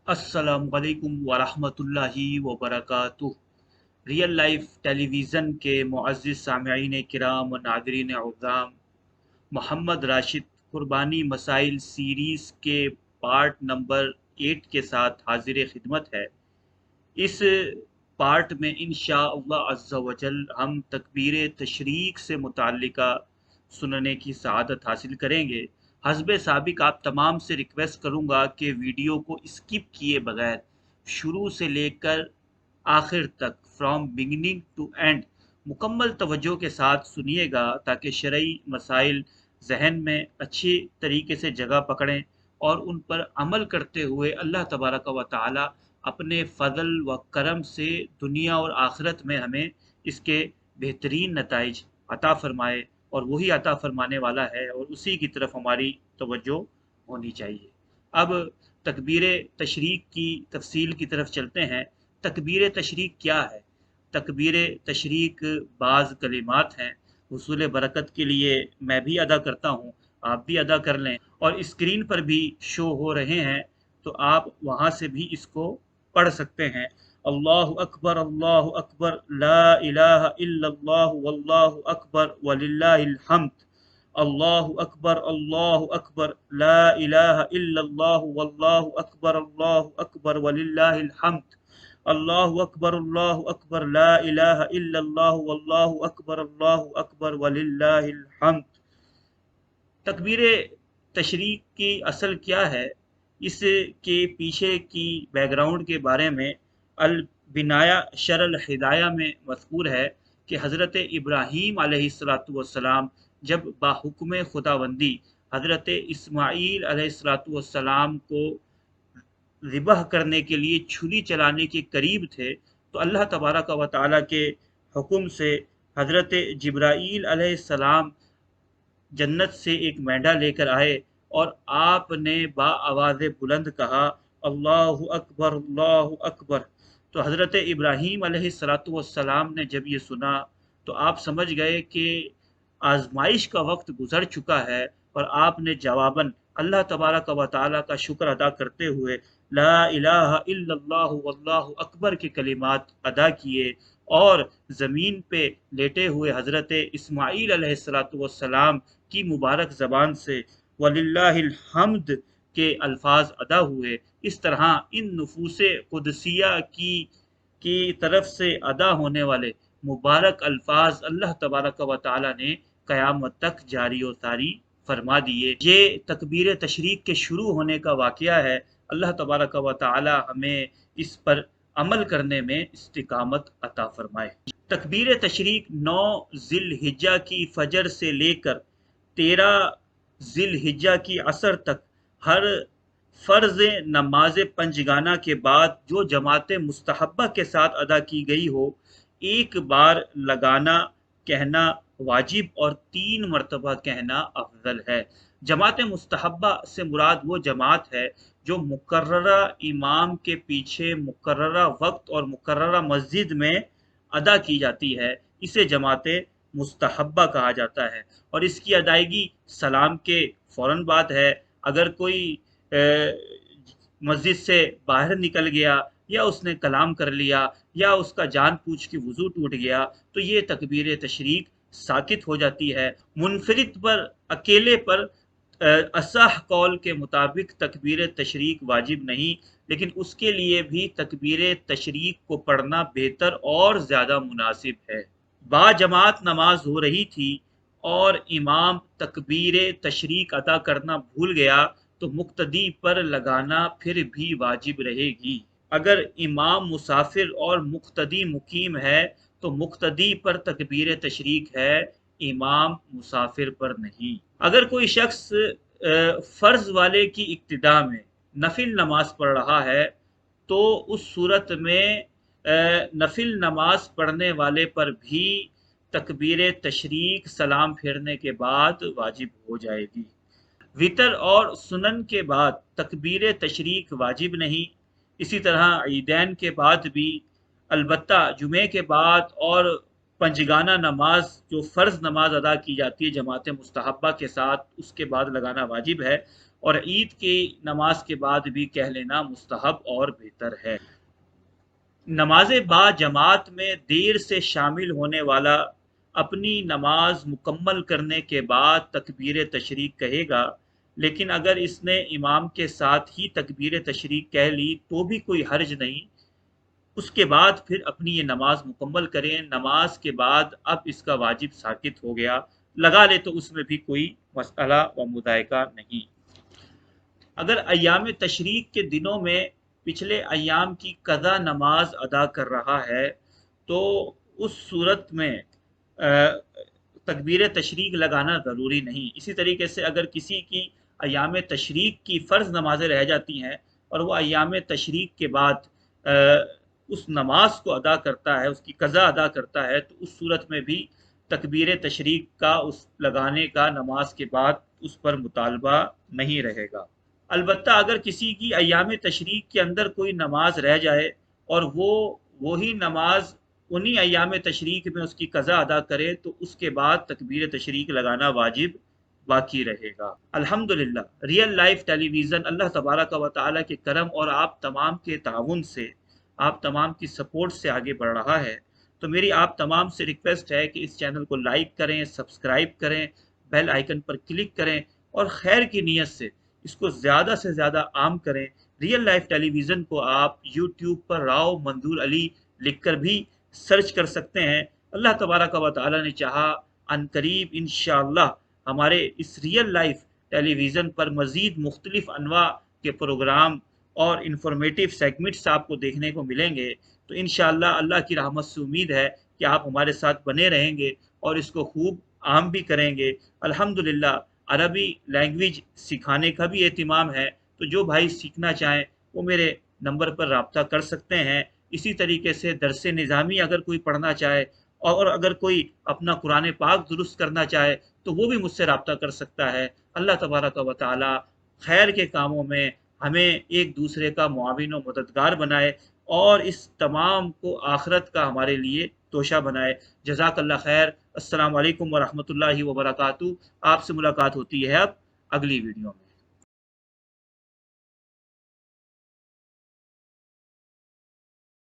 अस्सलामुअलैकुम वरहमतुल्लाहि वबरकातुह। Real life television के मुअज़्ज़िज़ सामिईन किराम व नाज़रीन अज़्ज़ाम, मोहम्मद राशिद कुर्बानी मसाइल सीरीज़ के पार्ट नंबर 8 के साथ हाजिर खिदमत है। इस पार्ट में इंशाअल्लाह अज़्ज़ा वजल हम तकबीर तशरीक से मुताल्लिका सुनने की सआदत हासिल करेंगे। हस्बे साबिक आप तमाम से रिक्वेस्ट करूँगा कि वीडियो को स्किप किए बगैर शुरू से लेकर आखिर तक फ्रॉम बिगिनिंग टू एंड मुकम्मल तवज्जो के साथ सुनिएगा, ताकि शरई मसाइल जहन में अच्छी तरीके से जगह पकड़ें और उन पर अमल करते हुए अल्लाह तबारक व तआला अपने फ़ज़ल व करम से दुनिया और आखिरत में हमें इसके बेहतरीन नताइज अता फ़रमाए। और वही अता फ़रमाने वाला है और उसी की तरफ हमारी तवज्जो होनी चाहिए। अब तकबीर तशरीक की तफसील की तरफ चलते हैं। तकबीर तशरीक क्या है? तकबीर तशरीक बाज़ कलिमात हैं। हुसूल बरकत के लिए मैं भी अदा करता हूँ, आप भी अदा कर लें, और स्क्रीन पर भी शो हो रहे हैं, तो आप वहाँ से भी इसको पढ़ सकते हैं। अल्लाहु अकबर ला इलाहा इल्लल्लाह वल्लाहु अकबर वलिल्लाहिल हम्द। अल्लाहु अकबर ला इलाहा इल्लल्लाह वल्लाहु अकबर वलिल्लाहिल हम्द। अल्लाहु अकबर ला इलाहा इल्लल्लाह वल्लाहु अकबर वलिल्लाहिल हम्द। तकबीर तशरीक की असल क्या है, इसके पीछे की बैकग्राउंड के बारे में अल बिनाया शरल हिदाया में मज़कूर है कि हज़रत इब्राहीम अलैहिस्सलाम जब बाहुक्म खुदाबंदी हज़रत इस्माईल अलैहिस्सलाम को ज़िबह करने के लिए छुरी चलाने के करीब थे, तो अल्लाह तबारक व तआला के हुक्म से हज़रत जिब्राईल अलैहिस्सलाम जन्नत से एक मेंढा लेकर आए और आपने बा आवाज़ बुलंद कहा, अल्लाहु अकबर अल्लाहु अकबर। तो हज़रत इब्राहीम अलैहिस्सलाम ने जब ये सुना, तो आप समझ गए कि आजमाइश का वक्त गुजर चुका है, और आपने जवाबन अल्लाह तबारक व तआला का शुक्र अदा करते हुए ला इलाहा इल्लल्लाहु वल्लाहु अकबर के कलिमात अदा किए, और ज़मीन पे लेटे हुए हज़रत इस्माईल अलैहिस्सलाम की मुबारक ज़बान से वलिल्लाहिल हम्द के अल्फाज अदा हुए। इस तरह इन नफूसे कुदसिया की तरफ से अदा होने वाले मुबारक अल्फाज अल्लाह तबारक व तआला ने क़यामत तक जारी व सारी फरमा दिए। ये तकबीर तशरीक के शुरू होने का वाक़या है। अल्लाह तबारक व तआला हमें इस पर अमल करने में इस्तिकामत अता फरमाए। तकबीर तशरीक 9 ज़िलहिज्जा की फजर से लेकर 13 ज़िलहिज्जा की असर तक हर फ़र्ज़ नमाज पंजगाना के बाद जो जमात मुस्तहब्बा के साथ अदा की गई हो, एक बार लगाना कहना वाजिब और 3 मरतबा कहना अफजल है। जमात मुस्तहब्बा से मुराद वो जमात है जो मुकर्ररा इमाम के पीछे मुकर्ररा वक्त और मुकर्ररा मस्जिद में अदा की जाती है। इसे जमात मुस्तहब्बा कहा जाता है, और इसकी अदायगी सलाम के फ़ौरन बाद है। अगर कोई मस्जिद से बाहर निकल गया, या उसने कलाम कर लिया, या उसका जान पूछ के वज़ू टूट गया, तो ये तकबीर तशरीक साकित हो जाती है। मुनफरिद पर, अकेले पर असह कौल के मुताबिक तकबीर तशरीक वाजिब नहीं, लेकिन उसके लिए भी तकबीर तशरीक को पढ़ना बेहतर और ज़्यादा मुनासिब है। बाजमात नमाज हो रही थी और इमाम तकबीर तशरीक अदा करना भूल गया, तो मुक्तदी पर लगाना फिर भी वाजिब रहेगी। अगर इमाम मुसाफिर और मुक्तदी मुकीम है, तो मुक्तदी पर तकबीर तशरीक है, इमाम मुसाफिर पर नहीं। अगर कोई शख्स फ़र्ज़ वाले की इक्तिदा में नफिल नमाज पढ़ रहा है, तो उस सूरत में नफिल नमाज पढ़ने वाले पर भी तकबीर तशरीक सलाम फेरने के बाद वाजिब हो जाएगी। वितर और सुनन के बाद तकबीर तशरीक वाजिब नहीं। इसी तरह ईदैन के बाद भी, अलबत्ता जुमे के बाद और पंजगाना नमाज जो फ़र्ज़ नमाज अदा की जाती है जमात मुस्तहब्बा के साथ, उसके बाद लगाना वाजिब है। اور عید کی نماز کے بعد بھی کہہ لینا مستحب اور بہتر ہے۔ نماز با جماعت میں دیر سے شامل ہونے والا اپنی نماز مکمل کرنے کے بعد تکبیر تشریق کہے گا، لیکن اگر اس نے امام کے ساتھ ہی تکبیر تشریق کہہ لی تو بھی کوئی حرج نہیں، اس کے بعد پھر اپنی یہ نماز مکمل کریں۔ نماز کے بعد اب اس کا واجب ساقط ہو گیا، لگا لے تو اس میں بھی کوئی مسئلہ و مضائقہ نہیں۔ اگر ایام تشریق کے دنوں میں پچھلے ایام کی قضا نماز ادا کر رہا ہے تو اس صورت میں تکبیر تشریق لگانا ضروری نہیں۔ اسی طریقے سے اگر کسی کی ایام تشریق کی فرض نمازیں رہ جاتی ہیں اور وہ ایام تشریق کے بعد اس نماز کو ادا کرتا ہے، اس کی قضا ادا کرتا ہے، تو اس صورت میں بھی تکبیر تشریق کا اس لگانے کا نماز کے بعد اس پر مطالبہ نہیں رہے گا۔ البتہ اگر کسی کی ایام تشریق کے اندر کوئی نماز رہ جائے اور وہی نماز انہی ایام تشریق میں اس کی قضا ادا کرے تو اس کے بعد تکبیر تشریق لگانا واجب باقی رہے گا۔ الحمدللہ ریئل لائف ٹیلی ویژن اللہ تبارک و تعالیٰ کے کرم اور آپ تمام کے تعاون سے، آپ تمام کی سپورٹ سے آگے بڑھ رہا ہے۔ تو میری آپ تمام سے ریکویسٹ ہے کہ اس چینل کو لائک کریں، سبسکرائب کریں، بیل آئیکن پر کلک کریں اور خیر کی نیت سے اس کو زیادہ سے زیادہ عام کریں۔ ریئل لائف ٹیلی ویژن کو آپ یوٹیوب پر راؤ منظور علی لکھ کر بھی سرچ کر سکتے ہیں۔ اللہ تبارک و تعالیٰ نے چاہا ان قریب انشاءاللہ ہمارے اس ریئل لائف ٹیلی ویژن پر مزید مختلف انواع کے پروگرام اور انفارمیٹیو سیگمنٹس آپ کو دیکھنے کو ملیں گے۔ تو انشاءاللہ اللہ کی رحمت سے امید ہے کہ آپ ہمارے ساتھ بنے رہیں گے اور اس کو خوب عام بھی کریں گے۔ الحمدللہ عربی لینگویج سکھانے کا بھی اہتمام ہے، تو جو بھائی سیکھنا چاہیں وہ میرے نمبر پر رابطہ کر سکتے ہیں۔ اسی طریقے سے درس نظامی اگر کوئی پڑھنا چاہے اور اگر کوئی اپنا قرآن پاک درست کرنا چاہے تو وہ بھی مجھ سے رابطہ کر سکتا ہے۔ اللہ تبارک و تعالی خیر کے کاموں میں ہمیں ایک دوسرے کا معاون و مددگار بنائے اور اس تمام کو آخرت کا ہمارے لیے توشہ بنائے۔ جزاک اللہ خیر۔ السلام علیکم ورحمۃ اللہ وبرکاتہ۔ آپ سے ملاقات ہوتی ہے اب اگلی ویڈیو میں۔